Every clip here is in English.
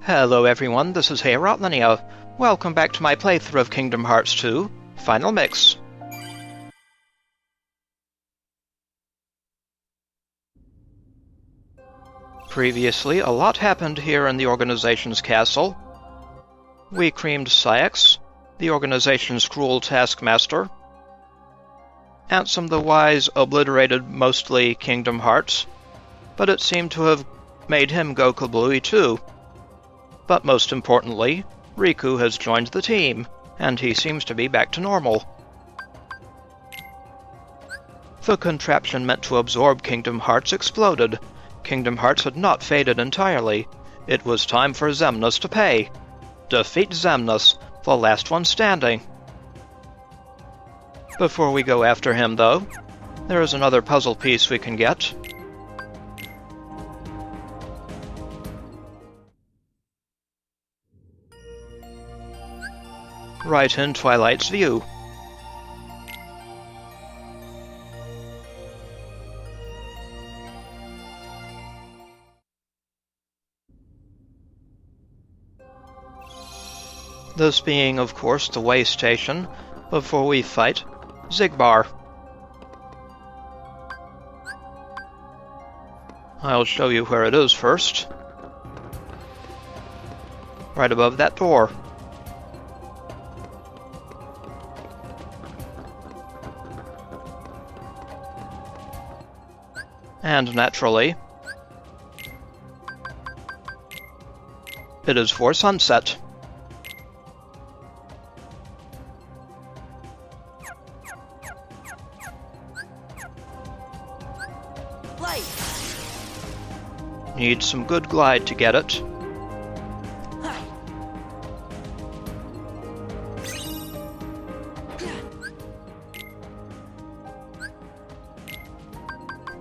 Hello everyone, this is Heorotlinia. Welcome back to my playthrough of Kingdom Hearts 2, Final Mix. Previously, a lot happened here in the organization's castle. We creamed Saïx, the organization's cruel taskmaster. Ansem the Wise obliterated mostly Kingdom Hearts, but it seemed to have made him go kablooey too. But most importantly, Riku has joined the team, and he seems to be back to normal. The contraption meant to absorb Kingdom Hearts exploded. Kingdom Hearts had not faded entirely. It was time for Xemnas to pay. Defeat Xemnas, the last one standing. Before we go after him, though, there is another puzzle piece we can get. Right in Twilight's view. This being, of course, the way station before we fight Xigbar. I'll show you where it is first. Right above that door. And naturally, it is for sunset. Light. Need some good glide to get it.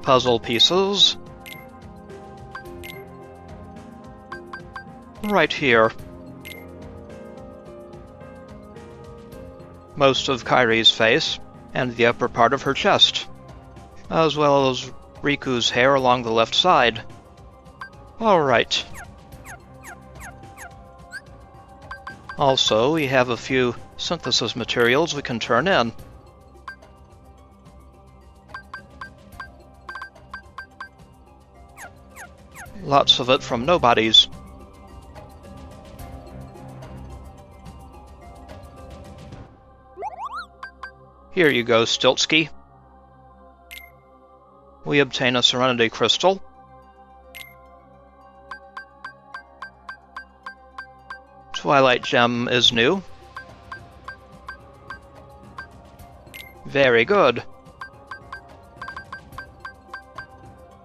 Puzzle pieces. Right here. Most of Kairi's face, and the upper part of her chest, as well as Riku's hair along the left side. Alright. Also, we have a few synthesis materials we can turn in. Lots of it from nobodies. Here you go, Stiltsky. We obtain a Serenity Crystal. Twilight Gem is new. Very good.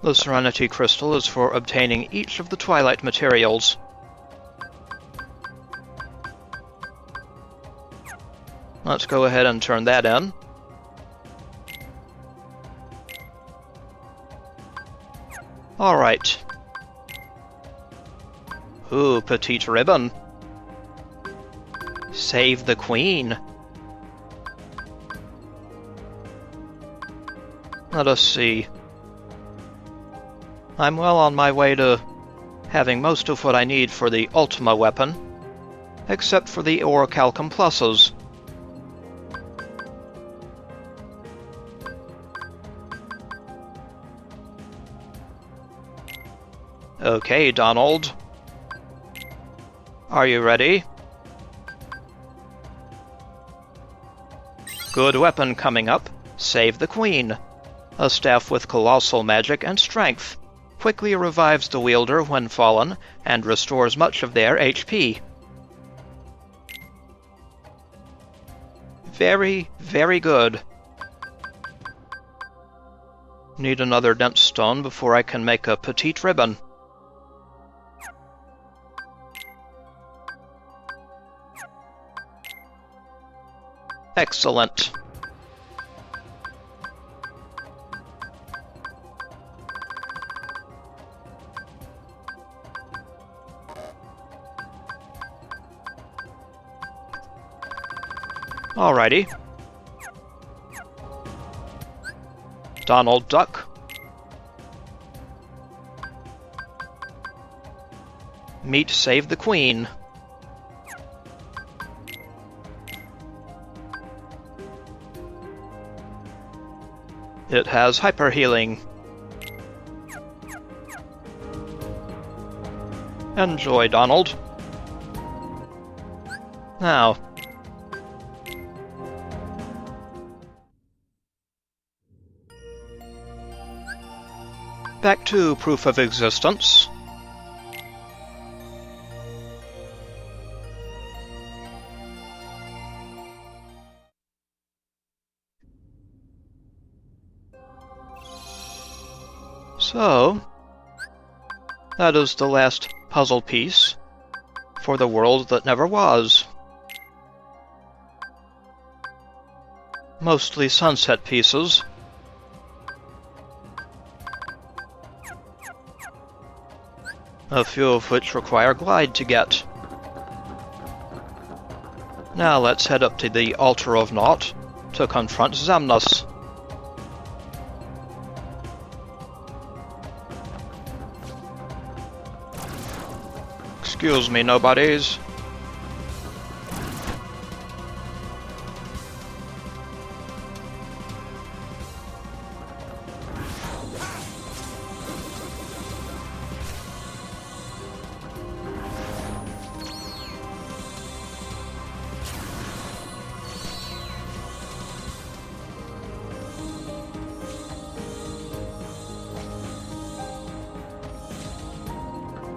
The Serenity Crystal is for obtaining each of the Twilight materials. Let's go ahead and turn that in. Alright. Ooh, petite ribbon. Save the Queen. Let us see. I'm well on my way to having most of what I need for the Ultima weapon, except for the Orichalcum Pluses. Okay, Donald. Are you ready? Good weapon coming up. Save the Queen. A staff with colossal magic and strength. Quickly revives the wielder when fallen, and restores much of their HP. Very, very good. Need another dense stone before I can make a petite ribbon. Excellent. Alrighty. Donald Duck. Meet Save the Queen. It has hyper healing. Enjoy, Donald. Now, back to proof of existence. So, that is the last puzzle piece for the world that never was. Mostly sunset pieces. A few of which require Glide to get. Now let's head up to the Altar of Naught to confront Xemnas. Excuse me, nobodies.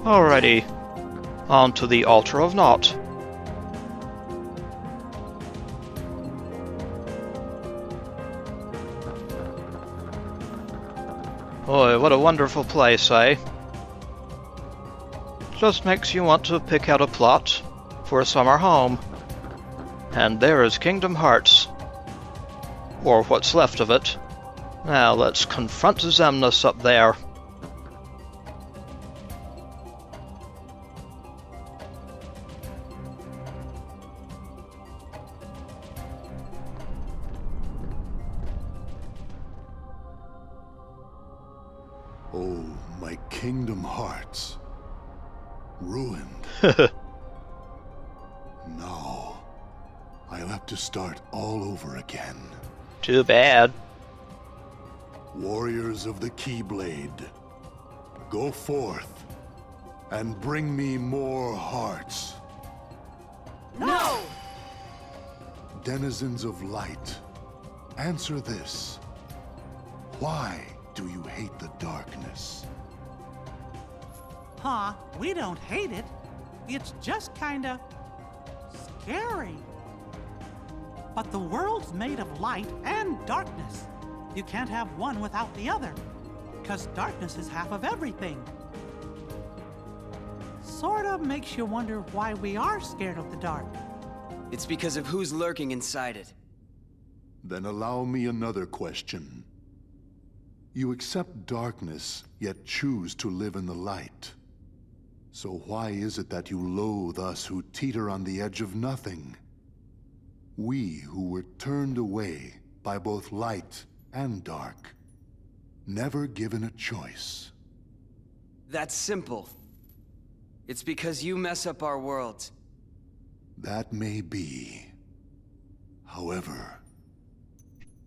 Alrighty, on to the Altar of Naught. Boy, what a wonderful place, eh? Just makes you want to pick out a plot for a summer home. And there is Kingdom Hearts. Or what's left of it. Now let's confront Xemnas up there. Oh, my Kingdom Hearts. Ruined. No. I'll have to start all over again. Too bad. Warriors of the Keyblade, go forth and bring me more hearts. No! Denizens of light, answer this. Why do you hate the darkness? Huh, we don't hate it. It's just kinda scary. But the world's made of light and darkness. You can't have one without the other, 'cause darkness is half of everything. Sorta makes you wonder why we are scared of the dark. It's because of who's lurking inside it. Then allow me another question. You accept darkness, yet choose to live in the light. So why is it that you loathe us who teeter on the edge of nothing? We who were turned away by both light and dark, never given a choice. That's simple. It's because you mess up our world. That may be. However,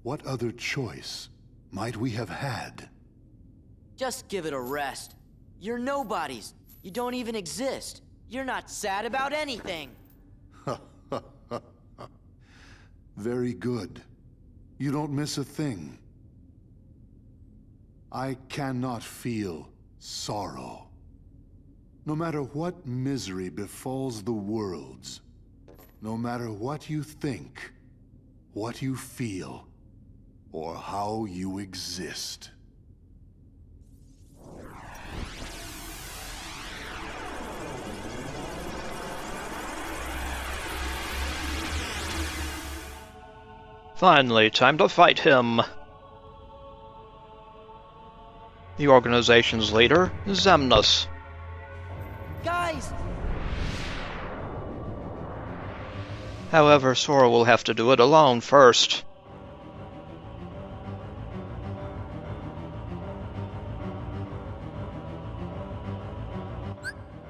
what other choice might we have had? Just give it a rest. You're nobodies. You don't even exist. You're not sad about anything. Very good. You don't miss a thing. I cannot feel sorrow. No matter what misery befalls the worlds, no matter what you think, what you feel, or how you exist. Finally, time to fight him. The organization's leader, Xemnas. Guys! However, Sora will have to do it alone first.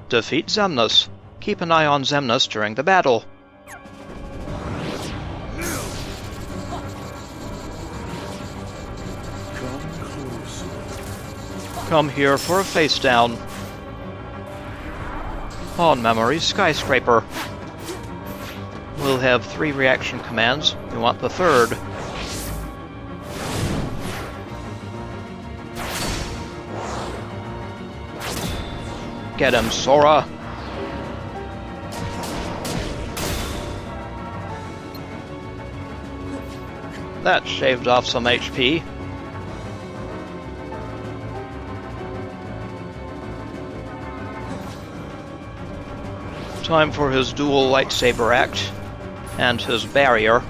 Defeat Xemnas. Keep an eye on Xemnas during the battle. Come here for a face down. On memory, Skyscraper. We'll have 3 reaction commands. We want the 3rd. Get him, Sora! That shaved off some HP. Time for his dual lightsaber act, and his barrier.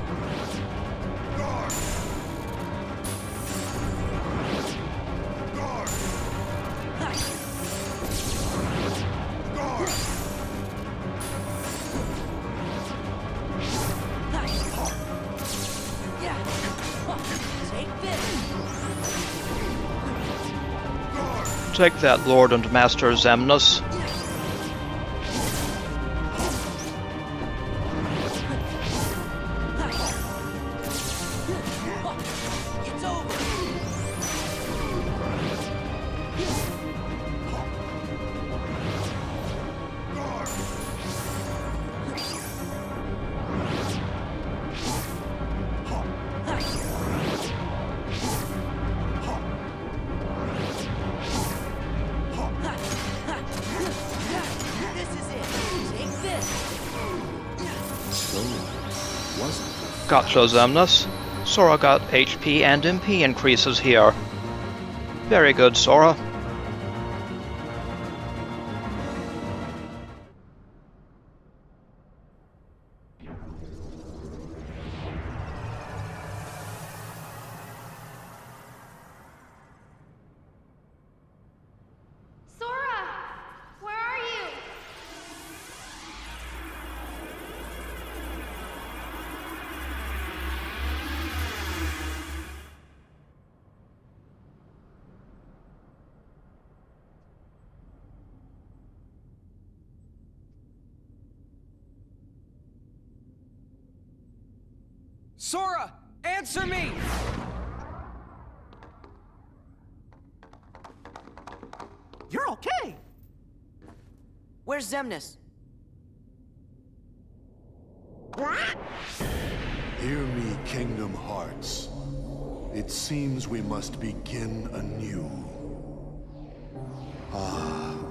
Take that, Lord and Master Xemnas. Gotcha, Xemnas. Sora got HP and MP increases here. Very good, Sora. Sora! Where are you? Sora! Answer me! You're okay. Where's Xemnas? Hear me, Kingdom Hearts. It seems we must begin anew.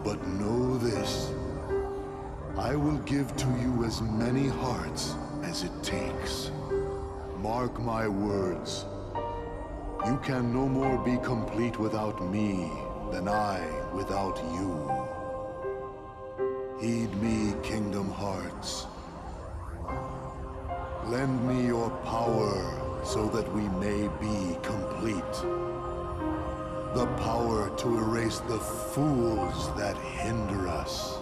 But know this. I will give to you as many hearts as it takes. Mark my words. You can no more be complete without me than I without you. Heed me, Kingdom Hearts. Lend me your power so that we may be complete. The power to erase the fools that hinder us.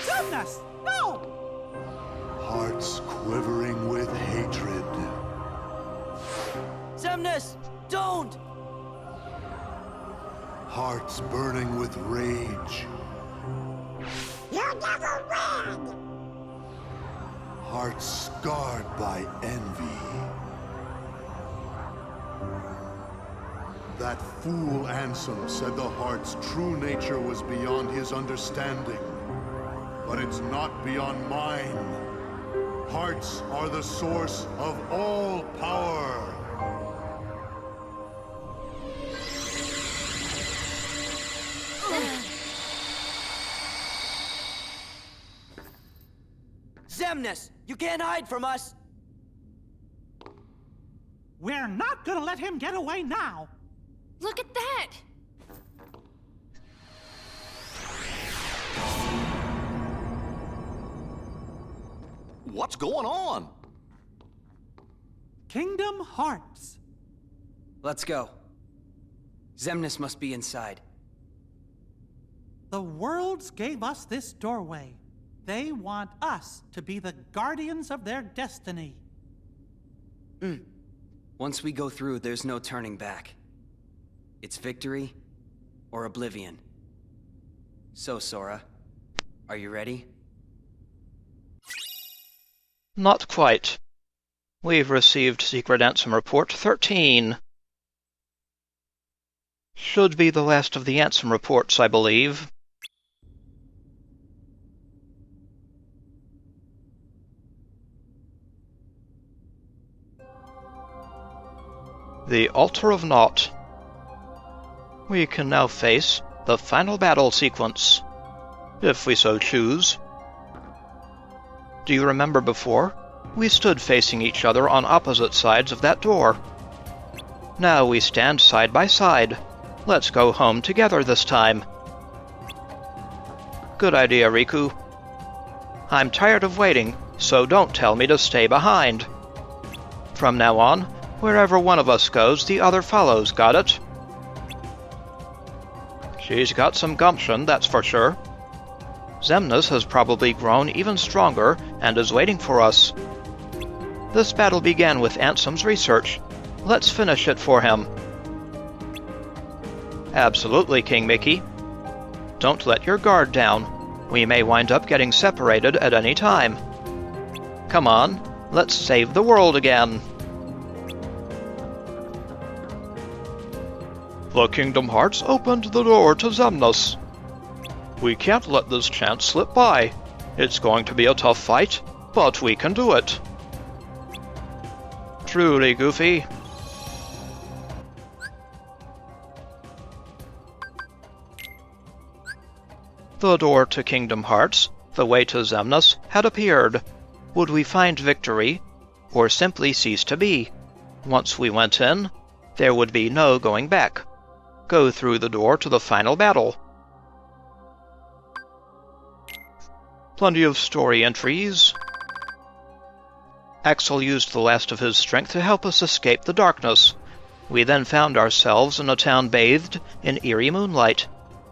Xemnas, no! Hearts quivering with hatred. Xemnas, don't! Hearts burning with rage. You never win! Hearts scarred by envy. That fool Ansem said the heart's true nature was beyond his understanding. But it's not beyond mine. Hearts are the source of all power. Xemnas, you can't hide from us! We're not gonna let him get away now. Look at that! What's going on? Kingdom Hearts. Let's go. Xemnas must be inside. The worlds gave us this doorway. They want us to be the guardians of their destiny. Once we go through, there's no turning back. It's victory or oblivion. So, Sora, Are you ready? Not quite. We've received Secret Ansem Report 13. Should be the last of the Ansem reports, I believe. The Altar of Naught. We can now face the final battle sequence, if we so choose. Do you remember before? We stood facing each other on opposite sides of that door. Now we stand side by side. Let's go home together this time. Good idea, Riku. I'm tired of waiting, so don't tell me to stay behind. From now on, wherever one of us goes, the other follows, got it? She's got some gumption, that's for sure. Xemnas has probably grown even stronger and is waiting for us. This battle began with Ansem's research. Let's finish it for him. Absolutely, King Mickey. Don't let your guard down. We may wind up getting separated at any time. Come on, let's save the world again. The Kingdom Hearts opened the door to Xemnas. We can't let this chance slip by. It's going to be a tough fight, but we can do it. Truly, Goofy. The door to Kingdom Hearts, the way to Xemnas, had appeared. Would we find victory, or simply cease to be? Once we went in, there would be no going back. Go through the door to the final battle. Plenty of story entries. Axel used the last of his strength to help us escape the darkness. We then found ourselves in a town bathed in eerie moonlight.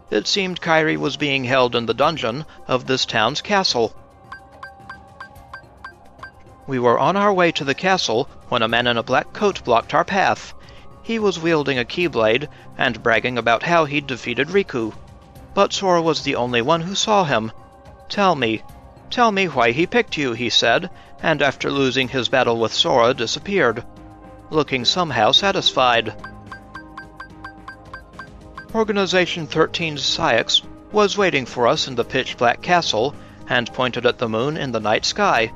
It seemed Kairi was being held in the dungeon of this town's castle. We were on our way to the castle when a man in a black coat blocked our path. He was wielding a keyblade and bragging about how he'd defeated Riku. But Sora was the only one who saw him. Tell me why he picked you, he said, and after losing his battle with Sora disappeared, looking somehow satisfied. Organization 13's Saïx was waiting for us in the pitch-black castle and pointed at the moon in the night sky.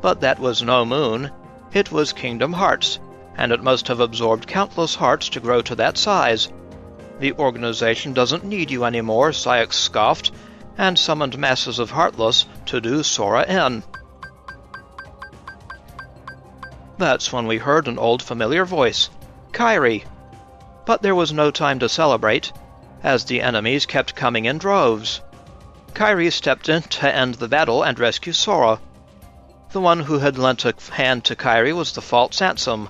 But that was no moon, it was Kingdom Hearts, and it must have absorbed countless hearts to grow to that size. The organization doesn't need you anymore, Saïx scoffed, and summoned masses of Heartless to do Sora in. That's when we heard an old familiar voice, Kairi. But there was no time to celebrate, as the enemies kept coming in droves. Kairi stepped in to end the battle and rescue Sora. The one who had lent a hand to Kairi was the false Ansem,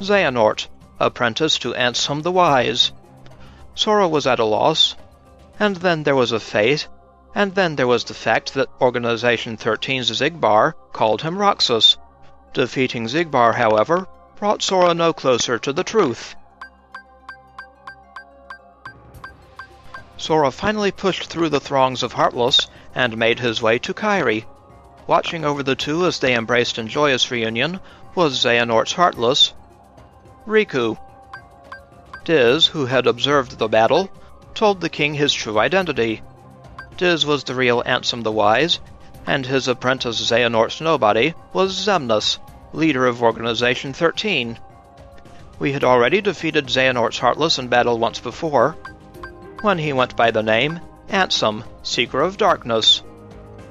Xehanort, apprentice to Ansem the Wise. Sora was at a loss, and then there was a fate, and then there was the fact that Organization 13's Xigbar called him Roxas. Defeating Xigbar, however, brought Sora no closer to the truth. Sora finally pushed through the throngs of Heartless and made his way to Kairi. Watching over the two as they embraced in joyous reunion was Xehanort's Heartless, Riku. Diz, who had observed the battle, told the king his true identity. Diz was the real Ansem the Wise, and his apprentice Xehanort's nobody was Xemnas, leader of Organization 13. We had already defeated Xehanort's Heartless in battle once before, when he went by the name Ansem, Seeker of Darkness.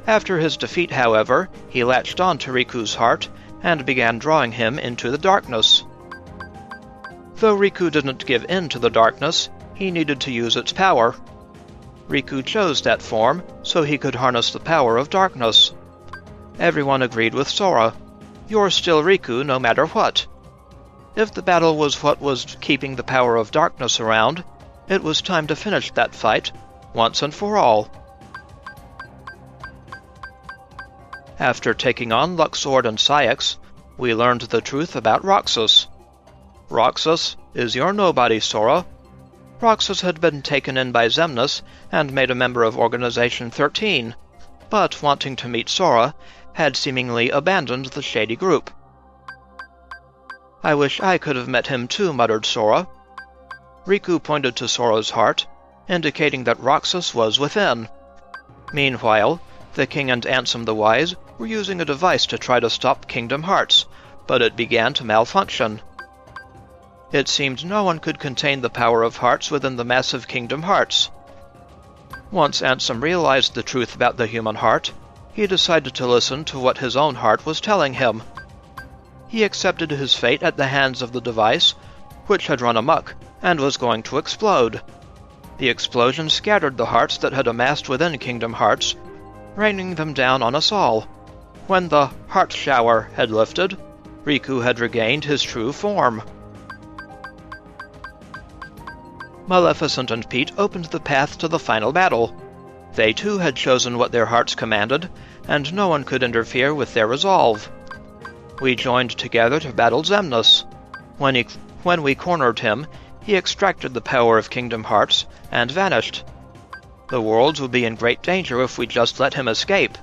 After his defeat, however, he latched on to Riku's heart and began drawing him into the darkness. Though Riku didn't give in to the darkness, he needed to use its power. Riku chose that form so he could harness the power of darkness. Everyone agreed with Sora. You're still Riku no matter what. If the battle was what was keeping the power of darkness around, it was time to finish that fight, once and for all. After taking on Luxord and Saïx, we learned the truth about Roxas. Roxas is your nobody, Sora. Roxas had been taken in by Xemnas and made a member of Organization 13. but wanting to meet Sora, had seemingly abandoned the shady group. "I wish I could have met him too," muttered Sora. Riku pointed to Sora's heart, indicating that Roxas was within. Meanwhile, the King and Ansem the Wise were using a device to try to stop Kingdom Hearts, but it began to malfunction. It seemed no one could contain the power of hearts within the massive Kingdom Hearts. Once Ansem realized the truth about the human heart, he decided to listen to what his own heart was telling him. He accepted his fate at the hands of the device, which had run amok and was going to explode. The explosion scattered the hearts that had amassed within Kingdom Hearts, raining them down on us all. When the heart shower had lifted, Riku had regained his true form. Maleficent and Pete opened the path to the final battle. They too had chosen what their hearts commanded, and no one could interfere with their resolve. We joined together to battle Xemnas. When we cornered him, he extracted the power of Kingdom Hearts and vanished. The worlds would be in great danger if we just let him escape.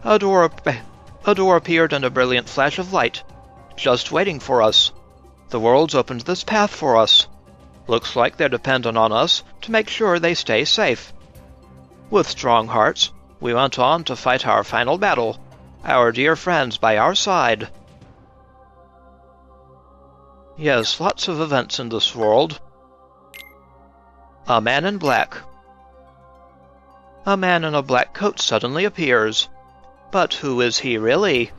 A door appeared in a brilliant flash of light, just waiting for us. The worlds opened this path for us. Looks like they're dependent on us to make sure they stay safe. With strong hearts, we went on to fight our final battle, our dear friends by our side. Yes, lots of events in this world. A man in black. A man in a black coat suddenly appears. But who is he really?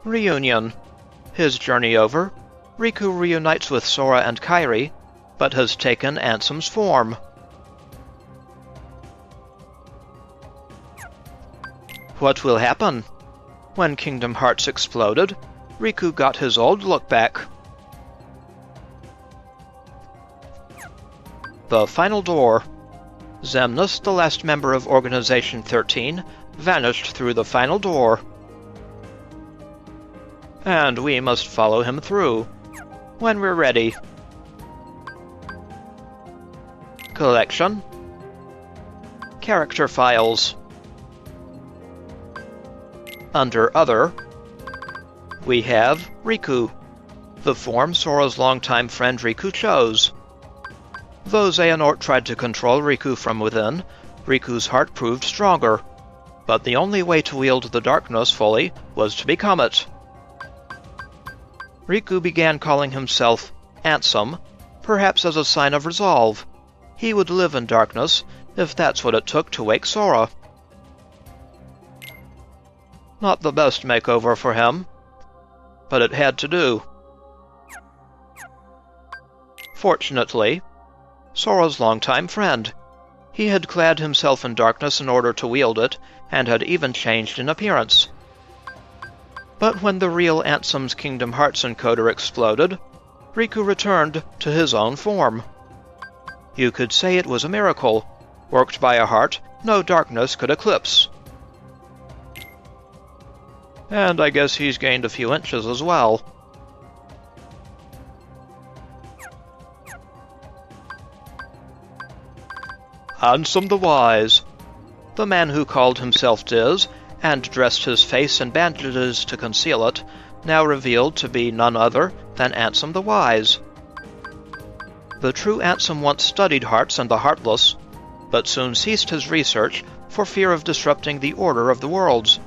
Reunion. His journey over, Riku reunites with Sora and Kairi, but has taken Ansem's form. What will happen? When Kingdom Hearts exploded, Riku got his old look back. The final door. Xemnas, the last member of Organization 13, vanished through the final door. And we must follow him through, when we're ready. Collection. Character files. Under Other, we have Riku, the form Sora's longtime friend Riku chose. Though Xehanort tried to control Riku from within, Riku's heart proved stronger, but the only way to wield the darkness fully was to become it. Riku began calling himself Ansem, perhaps as a sign of resolve. He would live in darkness, if that's what it took to wake Sora. Not the best makeover for him, but it had to do. Fortunately, Sora's longtime friend. He had clad himself in darkness in order to wield it, and had even changed in appearance. But when the real Ansem's Kingdom Hearts encoder exploded, Riku returned to his own form. You could say it was a miracle, worked by a heart no darkness could eclipse. And I guess he's gained a few inches as well. Ansem the Wise. The man who called himself Diz, and dressed his face in bandages to conceal it, now revealed to be none other than Ansem the Wise. The true Ansem once studied hearts and the heartless, but soon ceased his research for fear of disrupting the order of the worlds.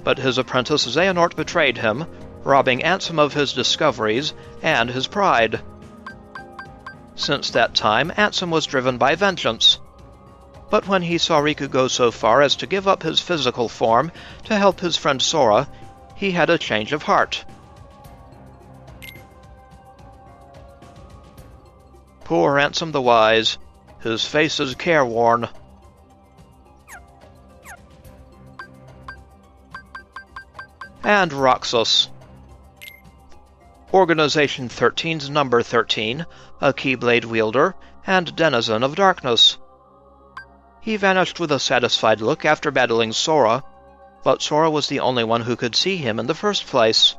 But his apprentice Xehanort betrayed him, robbing Ansem of his discoveries and his pride. Since that time, Ansem was driven by vengeance. But when he saw Riku go so far as to give up his physical form to help his friend Sora, he had a change of heart. Poor Ansem the Wise. His face is careworn. And Roxas. Organization 13's number 13, a Keyblade wielder, and denizen of darkness. He vanished with a satisfied look after battling Sora, but Sora was the only one who could see him in the first place.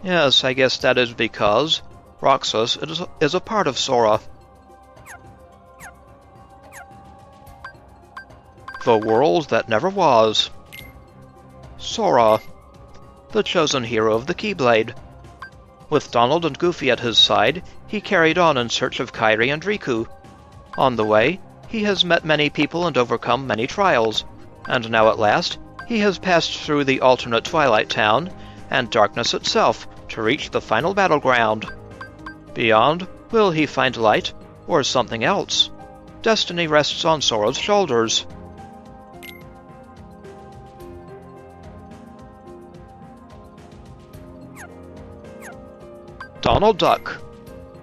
Yes, I guess that is because Roxas is a part of Sora. The world that never was. Sora, the chosen hero of the Keyblade. With Donald and Goofy at his side, he carried on in search of Kairi and Riku. On the way, he has met many people and overcome many trials, and now at last, he has passed through the alternate Twilight Town and darkness itself to reach the final battleground. Beyond, will he find light, or something else? Destiny rests on Sora's shoulders. Donald Duck,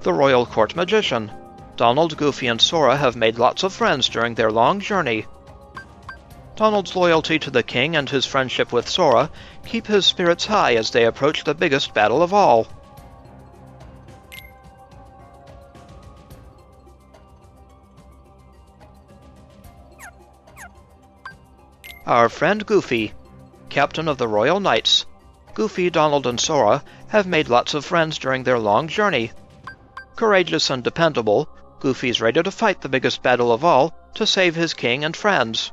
the Royal Court Magician. Donald, Goofy, and Sora have made lots of friends during their long journey. Donald's loyalty to the king and his friendship with Sora keep his spirits high as they approach the biggest battle of all. Our friend Goofy, captain of the Royal Knights. Goofy, Donald, and Sora have made lots of friends during their long journey. Courageous and dependable, Goofy's ready to fight the biggest battle of all to save his king and friends.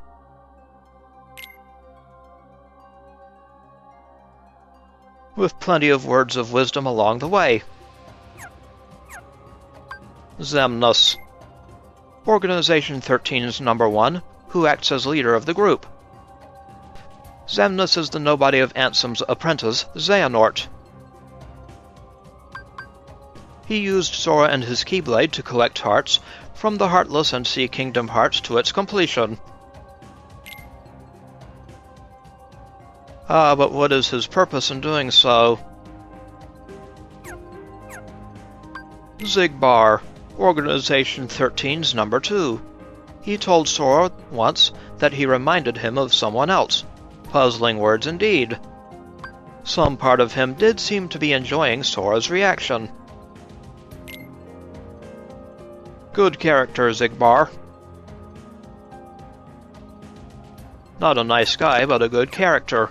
With plenty of words of wisdom along the way. Xemnas, Organization 13's #1, who acts as leader of the group. Xemnas is the nobody of Ansem's apprentice, Xehanort. He used Sora and his Keyblade to collect hearts from the Heartless and Sea Kingdom hearts to its completion. But what is his purpose in doing so? Xigbar, Organization 13's #2. He told Sora once that he reminded him of someone else. Puzzling words indeed. Some part of him did seem to be enjoying Sora's reaction. Good character, Xigbar. Not a nice guy, but a good character.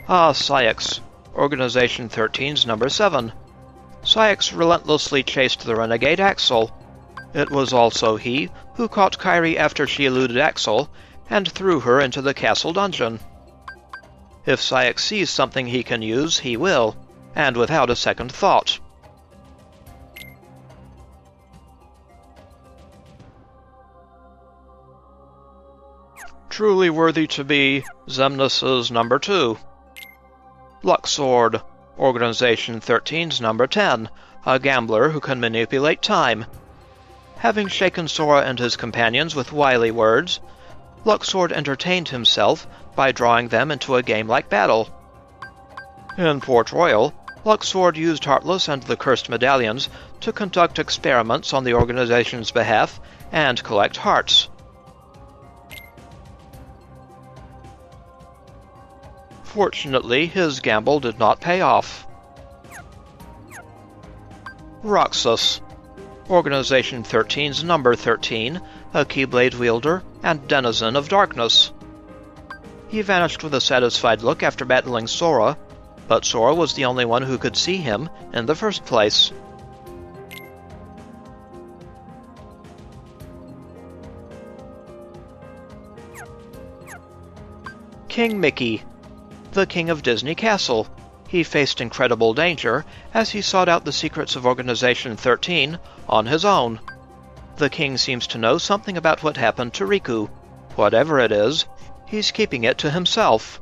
Saïx, Organization 13's #7. Saïx relentlessly chased the renegade Axel. It was also he who caught Kairi after she eluded Axel and threw her into the castle dungeon. If Saïx sees something he can use, he will, and without a second thought. Truly worthy to be Xemnas' #2. Luxord, Organization 13's #10, a gambler who can manipulate time. Having shaken Sora and his companions with wily words, Luxord entertained himself by drawing them into a game-like battle. In Port Royal, Luxord used Heartless and the Cursed Medallions to conduct experiments on the organization's behalf and collect hearts. Fortunately, his gamble did not pay off. Roxas, Organization 13's #13, a Keyblade wielder and denizen of darkness. He vanished with a satisfied look after battling Sora, but Sora was the only one who could see him in the first place. King Mickey, the King of Disney Castle. He faced incredible danger as he sought out the secrets of Organization 13 on his own. The king seems to know something about what happened to Riku. Whatever it is, he's keeping it to himself.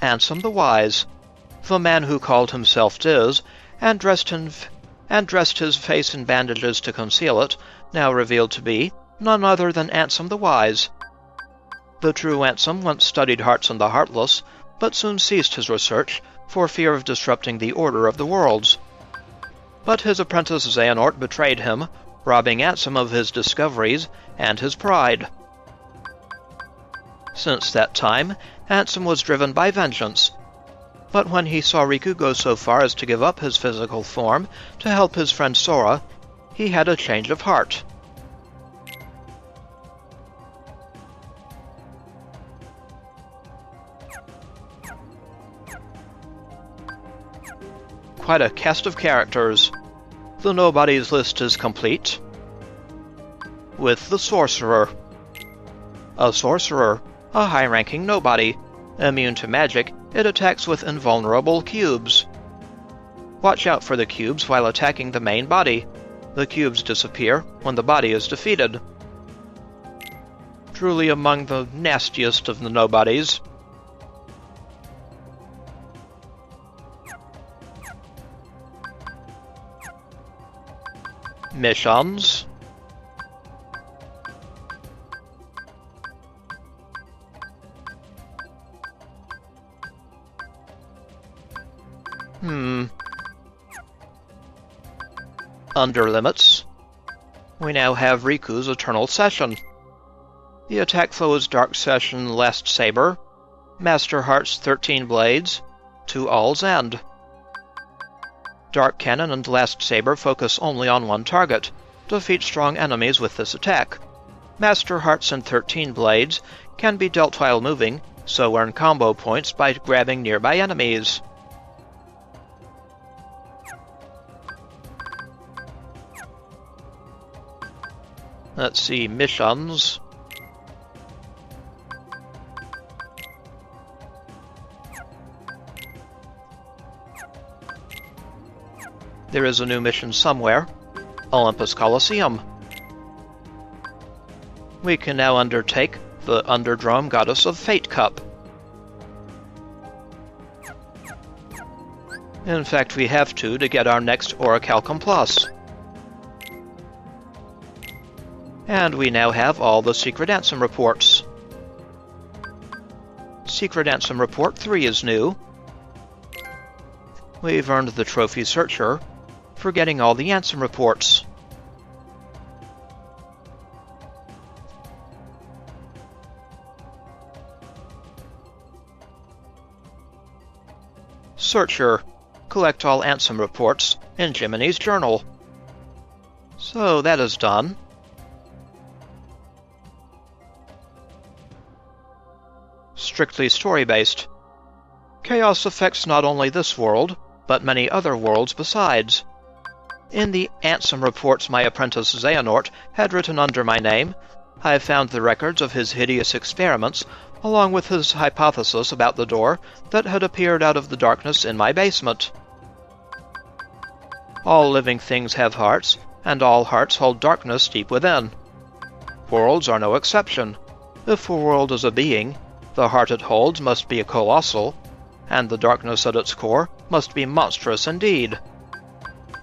Ansem the Wise, the man who called himself Diz and dressed his face in bandages to conceal it, now revealed to be none other than Ansem the Wise. The true Ansem once studied hearts in the Heartless, but soon ceased his research for fear of disrupting the order of the worlds. But his apprentice Xehanort betrayed him, robbing Ansem of his discoveries and his pride. Since that time, Ansem was driven by vengeance. But when he saw Riku go so far as to give up his physical form to help his friend Sora, he had a change of heart. quite a cast of characters. The nobodies list is complete, with the sorcerer. A sorcerer, a high-ranking nobody. Immune to magic, it attacks with invulnerable cubes. Watch out for the cubes while attacking the main body. The cubes disappear when the body is defeated. Truly among the nastiest of the nobodies. Missions. Under limits. We now have Riku's Eternal Session. The attack flow is Dark Session Last Saber, Master Heart's 13 Blades, to All's End. Dark Cannon and Last Saber focus only on one target. Defeat strong enemies with this attack. Master Hearts and 13 Blades can be dealt while moving, so earn combo points by grabbing nearby enemies. Let's see, missions. There is a new mission somewhere. Olympus Coliseum. We can now undertake the Underdrome Goddess of Fate Cup. In fact, we have to get our next Orichalcum Plus. And we now have all the Secret Ansem reports. Secret Ansem Report 3 is new. We've earned the Trophy Searcher for getting all the Ansem reports. Searcher. Collect all Ansem reports in Jiminy's journal. So that is done. Strictly story-based. Chaos affects not only this world, but many other worlds besides. In the Ansem reports my apprentice Xehanort had written under my name, I have found the records of his hideous experiments, along with his hypothesis about the door that had appeared out of the darkness in my basement. All living things have hearts, and all hearts hold darkness deep within. Worlds are no exception. If a world is a being, the heart it holds must be colossal, and the darkness at its core must be monstrous indeed.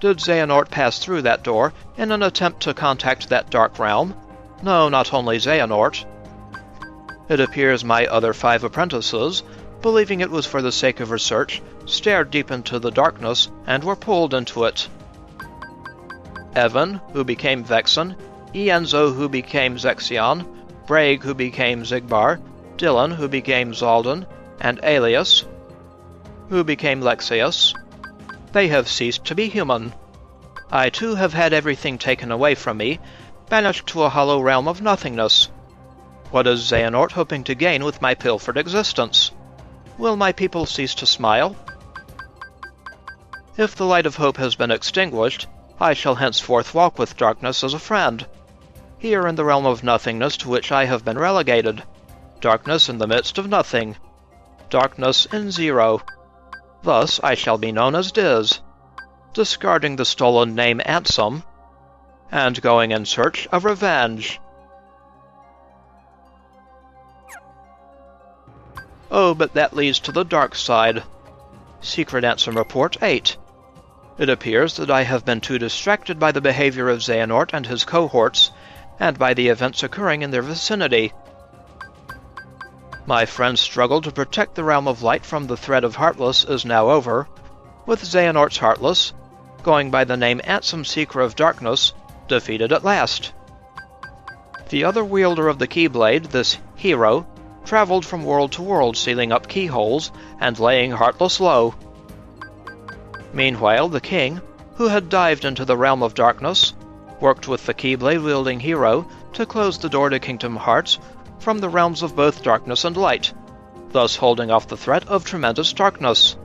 Did Xehanort pass through that door in an attempt to contact that dark realm? No, not only Xehanort. It appears my other 5 apprentices, believing it was for the sake of research, stared deep into the darkness and were pulled into it. Evan, who became Vexen, Ienzo, who became Zexion, Braig, who became Zigbar, Dylan, who became Zaldan, and Alias, who became Lexius. They have ceased to be human. I too have had everything taken away from me, banished to a hollow realm of nothingness. What is Xehanort hoping to gain with my pilfered existence? Will my people cease to smile? If the light of hope has been extinguished, I shall henceforth walk with darkness as a friend. Here in the realm of nothingness to which I have been relegated. Darkness in the midst of nothing. Darkness in zero. Thus I shall be known as Diz, discarding the stolen name Ansem, and going in search of revenge. Oh, but that leads to the dark side. Secret Ansem Report 8. It appears that I have been too distracted by the behavior of Xehanort and his cohorts, and by the events occurring in their vicinity. My friend's struggle to protect the Realm of Light from the threat of Heartless is now over, with Xehanort's Heartless, going by the name Ansem Seeker of Darkness, defeated at last. The other wielder of the Keyblade, this hero, traveled from world to world sealing up keyholes and laying Heartless low. Meanwhile, the king, who had dived into the Realm of Darkness, worked with the Keyblade-wielding hero to close the door to Kingdom Hearts from the realms of both darkness and light, thus holding off the threat of tremendous darkness.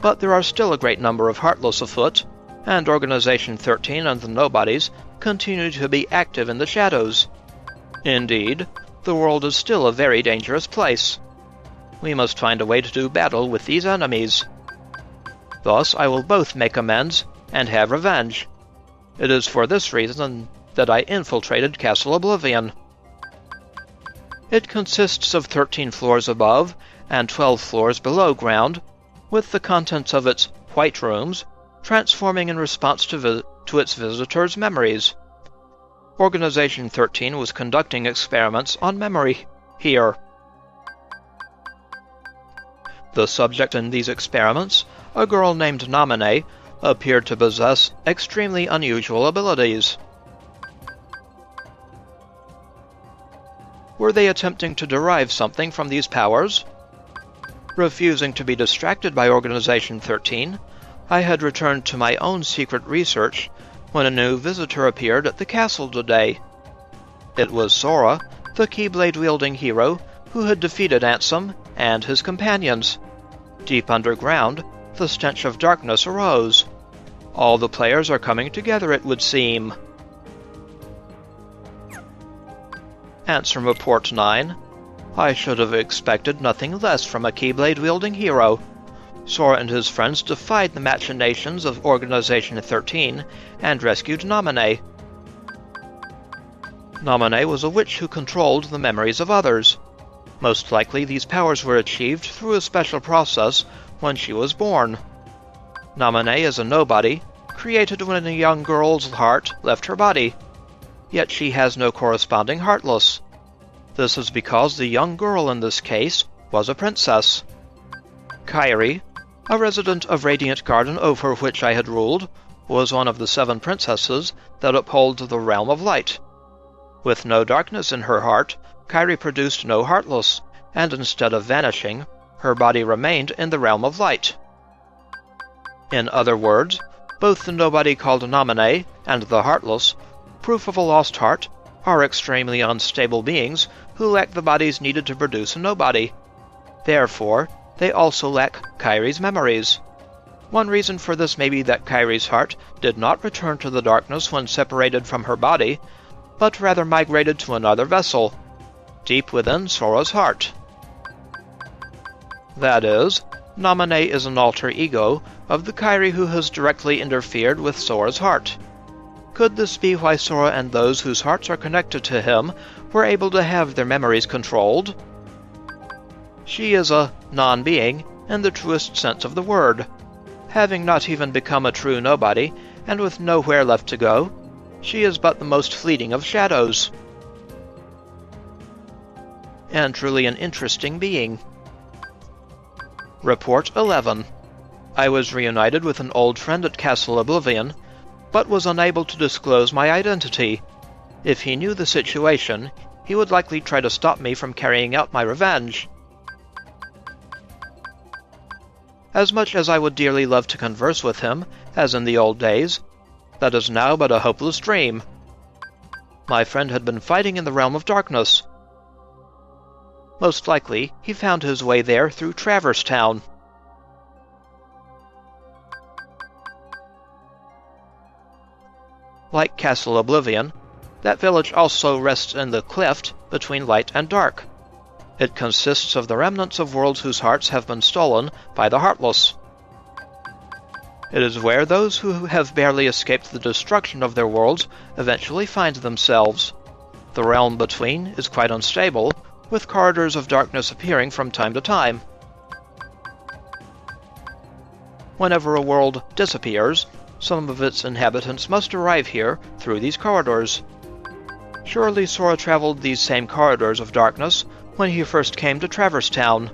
but there are still a great number of Heartless afoot, and Organization 13 and the Nobodies continue to be active in the shadows. Indeed, the world is still a very dangerous place. We must find a way to do battle with these enemies. Thus I will both make amends and have revenge. It is for this reason that I infiltrated Castle Oblivion. It consists of 13 floors above and 12 floors below ground, with the contents of its white rooms transforming in response to its visitors' memories. Organization 13 was conducting experiments on memory here. The subject in these experiments, a girl named Naminé, appeared to possess extremely unusual abilities. Were they attempting to derive something from these powers? Refusing to be distracted by Organization 13, I had returned to my own secret research when a new visitor appeared at the castle today. It was Sora, the Keyblade-wielding hero who had defeated Ansem and his companions. Deep underground, the stench of darkness arose. All the players are coming together, it would seem. Ansem Report 9. I should have expected nothing less from a Keyblade-wielding hero. Sora and his friends defied the machinations of Organization 13 and rescued Naminé. Naminé was a witch who controlled the memories of others. Most likely these powers were achieved through a special process when she was born. Naminé is a nobody, created when a young girl's heart left her body. Yet she has no corresponding Heartless. This is because the young girl in this case was a princess. Kairi, a resident of Radiant Garden over which I had ruled, was one of the 7 princesses that uphold the realm of light. With no darkness in her heart, Kairi produced no Heartless, and instead of vanishing, her body remained in the realm of light. In other words, both the nobody called Naminé and the Heartless, proof of a lost heart, are extremely unstable beings who lack the bodies needed to produce a nobody. Therefore, they also lack Kairi's memories. One reason for this may be that Kairi's heart did not return to the darkness when separated from her body, but rather migrated to another vessel, deep within Sora's heart. That is, Naminé is an alter ego of the Kairi who has directly interfered with Sora's heart. Could this be why Sora and those whose hearts are connected to him were able to have their memories controlled? She is a non-being in the truest sense of the word. Having not even become a true nobody, and with nowhere left to go, she is but the most fleeting of shadows. And truly an interesting being. Report 11. I was reunited with an old friend at Castle Oblivion, but was unable to disclose my identity. If he knew the situation, he would likely try to stop me from carrying out my revenge. As much as I would dearly love to converse with him, as in the old days, that is now but a hopeless dream. My friend had been fighting in the realm of darkness. Most likely, he found his way there through Traverse Town. Like Castle Oblivion, that village also rests in the cleft between light and dark. It consists of the remnants of worlds whose hearts have been stolen by the Heartless. It is where those who have barely escaped the destruction of their worlds eventually find themselves. The realm between is quite unstable, with corridors of darkness appearing from time to time. Whenever a world disappears, some of its inhabitants must arrive here through these corridors. Surely Sora traveled these same corridors of darkness when he first came to Traverse Town.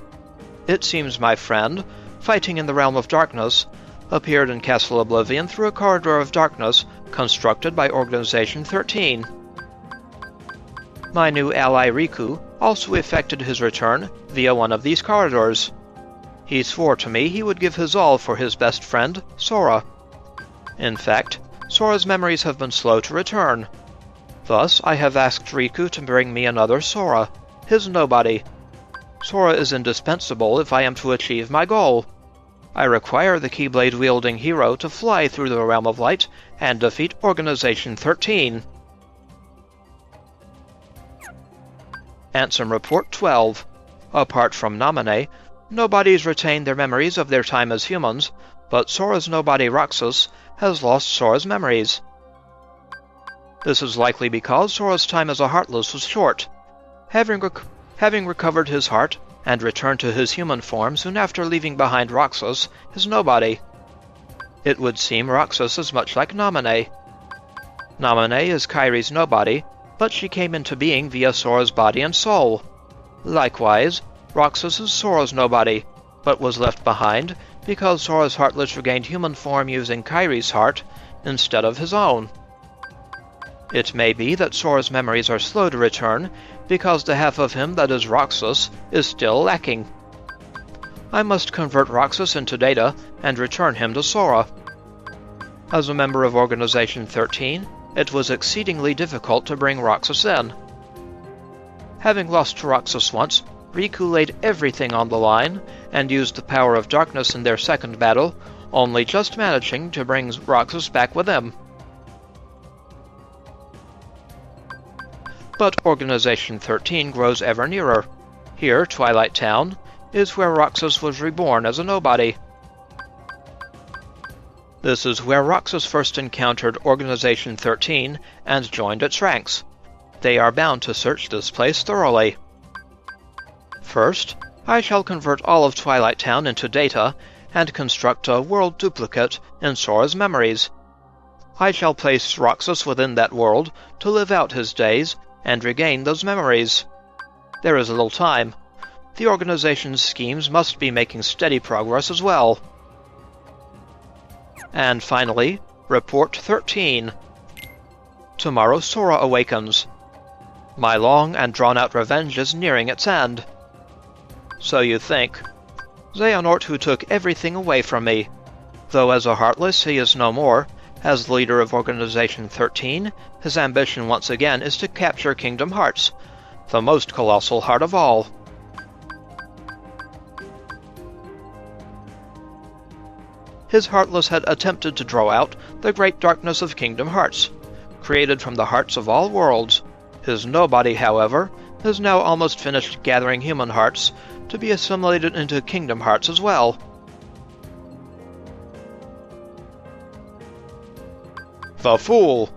It seems my friend, fighting in the realm of darkness, appeared in Castle Oblivion through a corridor of darkness constructed by Organization 13. My new ally Riku also effected his return via one of these corridors. He swore to me he would give his all for his best friend, Sora. In fact, Sora's memories have been slow to return. Thus, I have asked Riku to bring me another Sora, his nobody. Sora is indispensable if I am to achieve my goal. I require the Keyblade-wielding hero to fly through the Realm of Light and defeat Organization 13. Ansem Report 12. Apart from Naminé, nobodies retain their memories of their time as humans, but Sora's nobody Roxas has lost Sora's memories. This is likely because Sora's time as a Heartless was short. Having recovered his heart and returned to his human form soon after leaving behind Roxas, his nobody. It would seem Roxas is much like Naminé. Naminé is Kairi's nobody, but she came into being via Sora's body and soul. Likewise, Roxas is Sora's nobody, but was left behind because Sora's Heartless regained human form using Kairi's heart instead of his own. It may be that Sora's memories are slow to return because the half of him that is Roxas is still lacking. I must convert Roxas into data and return him to Sora. As a member of Organization 13, it was exceedingly difficult to bring Roxas in. Having lost to Roxas once, Riku laid everything on the line and used the power of darkness in their second battle, only just managing to bring Roxas back with him. But Organization 13 grows ever nearer. Here, Twilight Town, is where Roxas was reborn as a nobody. This is where Roxas first encountered Organization 13 and joined its ranks. They are bound to search this place thoroughly. First, I shall convert all of Twilight Town into data and construct a world duplicate in Sora's memories. I shall place Roxas within that world to live out his days and regain those memories. There is little time. The organization's schemes must be making steady progress as well. And finally, Report 13. Tomorrow Sora awakens. My long and drawn-out revenge is nearing its end. So you think. Xehanort, who took everything away from me. Though as a Heartless he is no more, as leader of Organization 13, his ambition once again is to capture Kingdom Hearts, the most colossal heart of all. His Heartless had attempted to draw out the great darkness of Kingdom Hearts, created from the hearts of all worlds. His nobody, however, is now almost finished gathering human hearts to be assimilated into Kingdom Hearts as well. The Fool!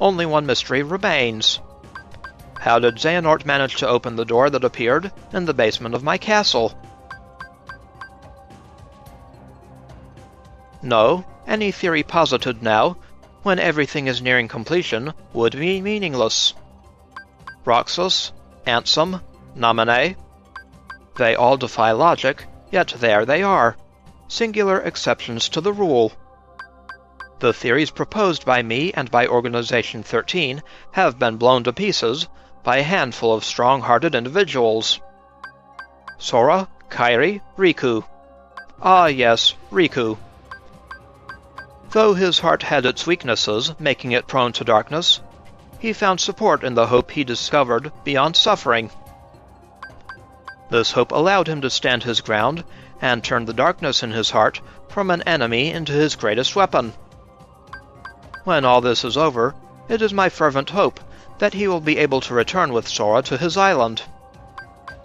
Only one mystery remains. How did Xehanort manage to open the door that appeared in the basement of my castle? No, any theory posited now, when everything is nearing completion, would be meaningless. Roxas, Ansem, Naminé, they all defy logic, yet there they are, singular exceptions to the rule. The theories proposed by me and by Organization 13 have been blown to pieces by a handful of strong-hearted individuals. Sora, Kairi, Riku. Ah yes, Riku. Though his heart had its weaknesses, making it prone to darkness, he found support in the hope he discovered beyond suffering. This hope allowed him to stand his ground and turn the darkness in his heart from an enemy into his greatest weapon. When all this is over, it is my fervent hope that he will be able to return with Sora to his island.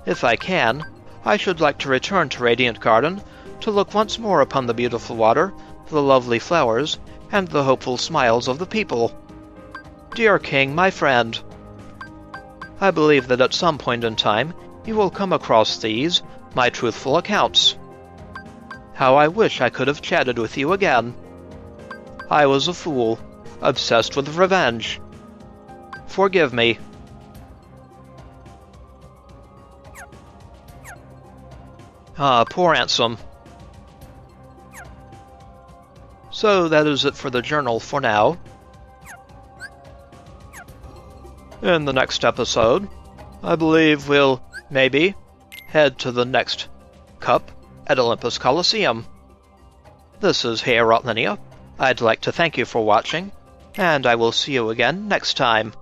If I can, I should like to return to Radiant Garden to look once more upon the beautiful water, the lovely flowers, and the hopeful smiles of the people. Dear King, my friend, I believe that at some point in time you will come across these, my truthful accounts. How I wish I could have chatted with you again. I was a fool, obsessed with revenge. Forgive me. Ah, poor Ansem. So that is it for the journal for now. In the next episode, I believe we'll, maybe, head to the next cup at Olympus Coliseum. This is Hey Rotlinia. I'd like to thank you for watching, and I will see you again next time.